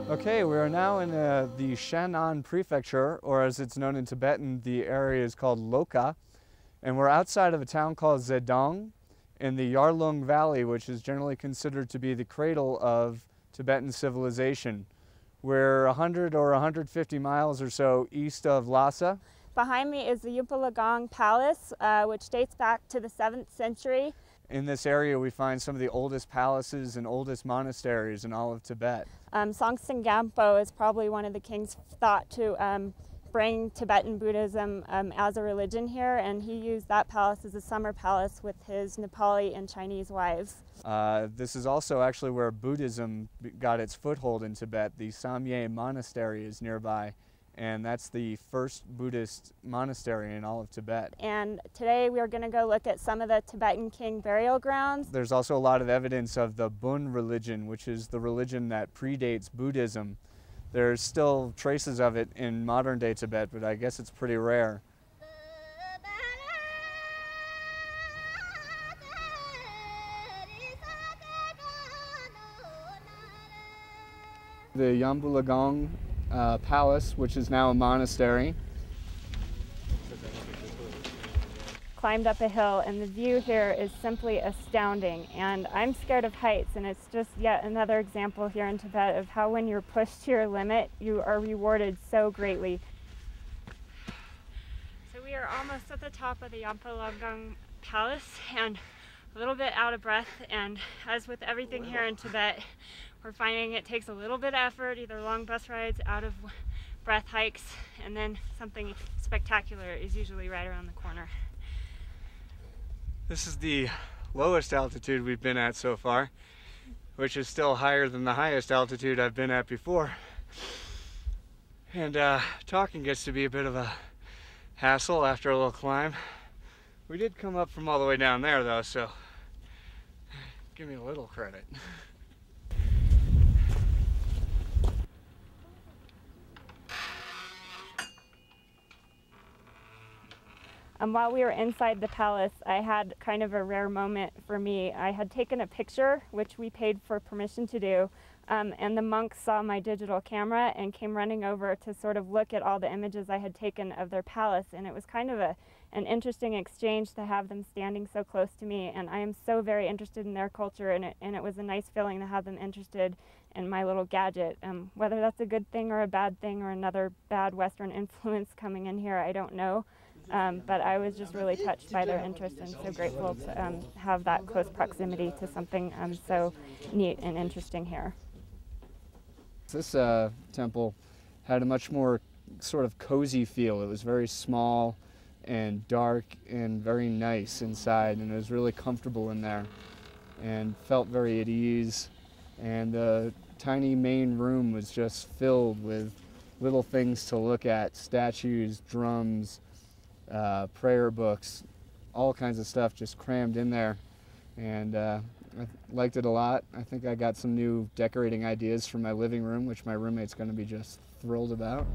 Okay, we are now in the Shan'an prefecture, or as it's known in Tibetan, the area is called Loka, and we're outside of a town called Zedong in the Yarlung Valley, which is generally considered to be the cradle of Tibetan civilization. We're 100 or 150 miles or so east of Lhasa. Behind me is the Goolagong Palace, which dates back to the 7th century. In this area we find some of the oldest palaces and oldest monasteries in all of Tibet. Songtsen Gampo is probably one of the kings thought to bring Tibetan Buddhism as a religion here, and he used that palace as a summer palace with his Nepali and Chinese wives. This is also actually where Buddhism got its foothold in Tibet. The Samye Monastery is nearby, and that's the first Buddhist monastery in all of Tibet. And today we are going to go look at some of the Tibetan king burial grounds. There's also a lot of evidence of the Bun religion, which is the religion that predates Buddhism. There's still traces of it in modern day Tibet, but I guess it's pretty rare. The Goolagong Palace, which is now a monastery. Climbed up a hill, and the view here is simply astounding, and I'm scared of heights, and it's just yet another example here in Tibet of how when you're pushed to your limit you are rewarded so greatly. So we are almost at the top of the Goolagong Palace and a little bit out of breath, and as with everything here in Tibet, we're finding it takes a little bit of effort, either long bus rides, out of breath hikes, and then something spectacular is usually right around the corner. This is the lowest altitude we've been at so far, which is still higher than the highest altitude I've been at before. And talking gets to be a bit of a hassle after a little climb. We did come up from all the way down there though, so give me a little credit. While we were inside the palace, I had kind of a rare moment for me. I had taken a picture, which we paid for permission to do, and the monks saw my digital camera and came running over to sort of look at all the images I had taken of their palace, and it was kind of an interesting exchange to have them standing so close to me, and I am so very interested in their culture, and it was a nice feeling to have them interested in my little gadget. Whether that's a good thing or a bad thing or another bad Western influence coming in here, I don't know. But I was just really touched by their interest and so grateful to have that close proximity to something so neat and interesting here. This temple had a much more sort of cozy feel. It was very small and dark and very nice inside, and it was really comfortable in there and felt very at ease. And the tiny main room was just filled with little things to look at: statues, drums, prayer books, all kinds of stuff just crammed in there, and I liked it a lot. I think I got some new decorating ideas for my living room, which my roommate's going to be just thrilled about.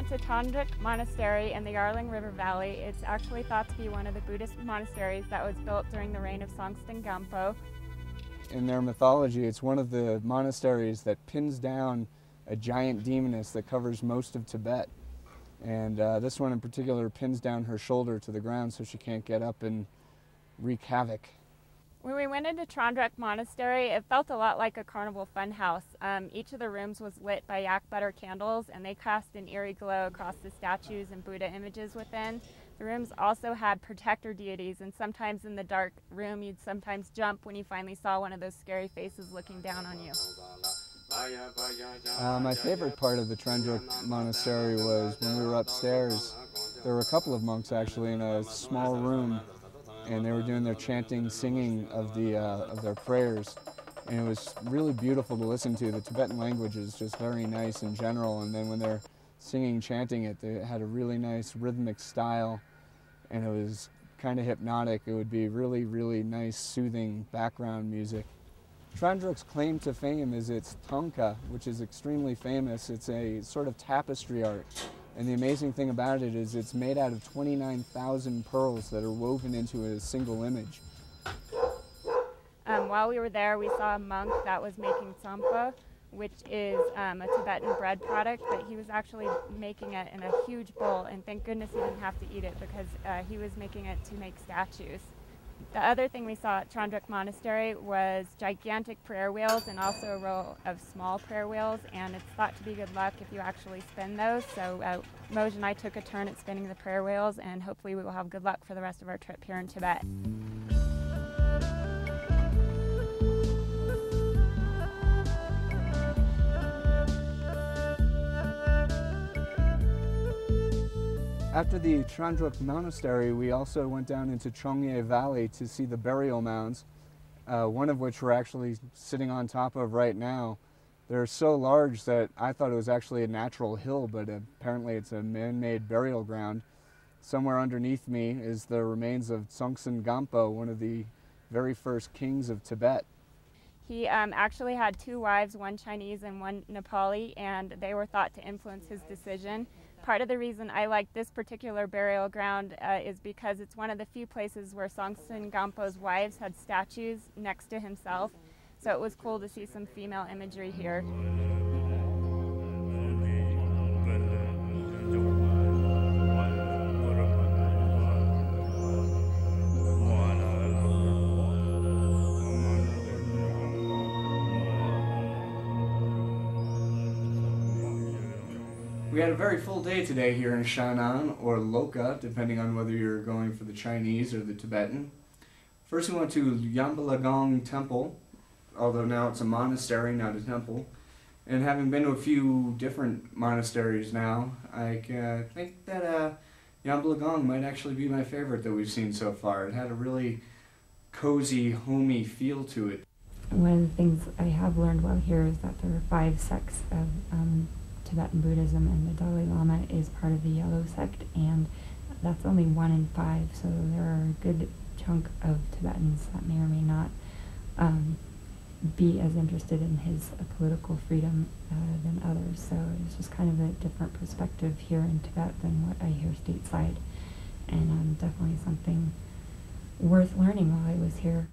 To Drak Monastery in the Yarlung River Valley. It's actually thought to be one of the Buddhist monasteries that was built during the reign of Songtsen Gampo. In their mythology, it's one of the monasteries that pins down a giant demoness that covers most of Tibet. And this one in particular pins down her shoulder to the ground so she can't get up and wreak havoc. When we went into Drak Monastery, it felt a lot like a carnival funhouse. Each of the rooms was lit by yak butter candles, and they cast an eerie glow across the statues and Buddha images within. The rooms also had protector deities, and sometimes in the dark room you'd sometimes jump when you finally saw one of those scary faces looking down on you. My favorite part of the Drak Monastery was when we were upstairs. There were a couple of monks actually in a small room and they were doing their chanting, singing of their prayers, and it was really beautiful to listen to. The Tibetan language is just very nice in general, and then when they're singing, chanting it, they had a really nice rhythmic style, and it was kind of hypnotic. It would be really, really nice, soothing background music. Drak's claim to fame is its thangka, which is extremely famous. It's a sort of tapestry art. And the amazing thing about it is it's made out of 29,000 pearls that are woven into a single image. While we were there, we saw a monk that was making tsampa, which is a Tibetan bread product, but he was actually making it in a huge bowl, and thank goodness he didn't have to eat it because he was making it to make statues. The other thing we saw at Drak Monastery was gigantic prayer wheels and also a row of small prayer wheels, and it's thought to be good luck if you actually spin those. So Moj and I took a turn at spinning the prayer wheels, and hopefully we will have good luck for the rest of our trip here in Tibet. After the Drak Monastery, we also went down into Chongye Valley to see the burial mounds, one of which we're actually sitting on top of right now. They're so large that I thought it was actually a natural hill, but apparently it's a man-made burial ground. Somewhere underneath me is the remains of Tsongtsen Gampo, one of the very first kings of Tibet. He actually had 2 wives, one Chinese and one Nepali, and they were thought to influence his decision. Part of the reason I like this particular burial ground is because it's one of the few places where Tsongtsen Gampo's wives had statues next to himself, so it was cool to see some female imagery here. We had a very full day today here in Shan'an, or Loka, depending on whether you're going for the Chinese or the Tibetan. First we went to Goolagong Temple, although now it's a monastery, not a temple. And having been to a few different monasteries now, I think that Goolagong might actually be my favorite that we've seen so far. It had a really cozy, homey feel to it. One of the things I have learned while here is that there are 5 sects of Tibetan Buddhism, and the Dalai Lama is part of the Yellow sect, and that's only 1 in 5, so there are a good chunk of Tibetans that may or may not be as interested in his political freedom than others. So it's just kind of a different perspective here in Tibet than what I hear stateside, and definitely something worth learning while I was here.